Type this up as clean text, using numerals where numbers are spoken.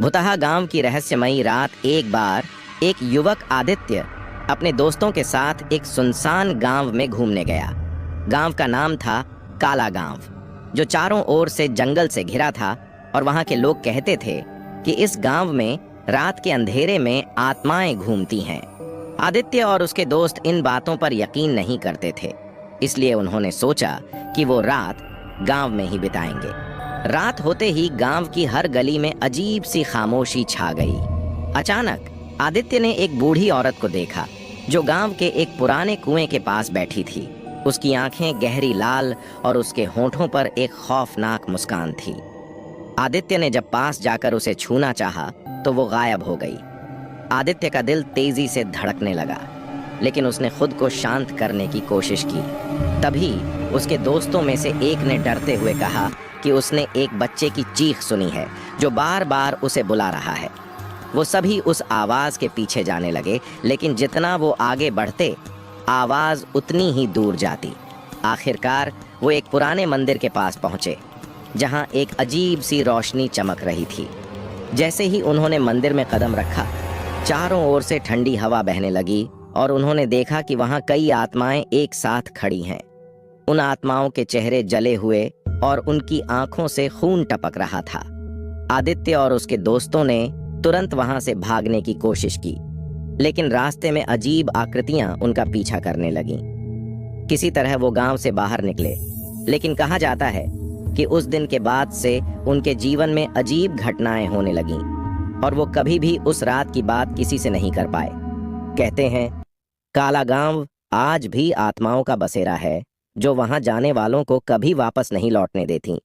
भुतहा गांव की रहस्यमयी रात एक बार एक युवक आदित्य अपने दोस्तों के साथ एक सुनसान गांव में घूमने गया। गांव का नाम था काला गांव, जो चारों ओर से जंगल से घिरा था और वहां के लोग कहते थे कि इस गांव में रात के अंधेरे में आत्माएं घूमती हैं। आदित्य और उसके दोस्त इन बातों पर यकीन नहीं करते थे, इसलिए उन्होंने सोचा कि वो रात गांव में ही बिताएंगे। रात होते ही गांव की हर गली में अजीब सी खामोशी छा गई। अचानक आदित्य ने एक बूढ़ी औरत को देखा जो गांव के एक पुराने कुएं के पास बैठी थी। उसकी आंखें गहरी लाल और उसके होंठों पर एक खौफनाक मुस्कान थी। आदित्य ने जब पास जाकर उसे छूना चाहा तो वो गायब हो गई। आदित्य का दिल तेजी से धड़कने लगा, लेकिन उसने खुद को शांत करने की कोशिश की। तभी उसके दोस्तों में से एक ने डरते हुए कहा कि उसने एक बच्चे की चीख सुनी है जो बार बार उसे बुला रहा है। वो सभी उस आवाज के पीछे जाने लगे, लेकिन जितना वो आगे बढ़ते आवाज उतनी ही दूर जाती। आखिरकार वो एक पुराने मंदिर के पास पहुंचे, जहां एक अजीब सी रोशनी चमक रही थी। जैसे ही उन्होंने मंदिर में कदम रखा, चारों ओर से ठंडी हवा बहने लगी और उन्होंने देखा कि वहां कई आत्माएं एक साथ खड़ी हैं। उन आत्माओं के चेहरे जले हुए और उनकी आंखों से खून टपक रहा था। आदित्य और उसके दोस्तों ने तुरंत वहां से भागने की कोशिश की, लेकिन रास्ते में अजीब आकृतियां उनका पीछा करने लगीं। किसी तरह वो गांव से बाहर निकले, लेकिन कहा जाता है कि उस दिन के बाद से उनके जीवन में अजीब घटनाएं होने लगीं और वो कभी भी उस रात की बात किसी से नहीं कर पाए। कहते हैं, काला गांव आज भी आत्माओं का बसेरा है जो वहां जाने वालों को कभी वापस नहीं लौटने देती।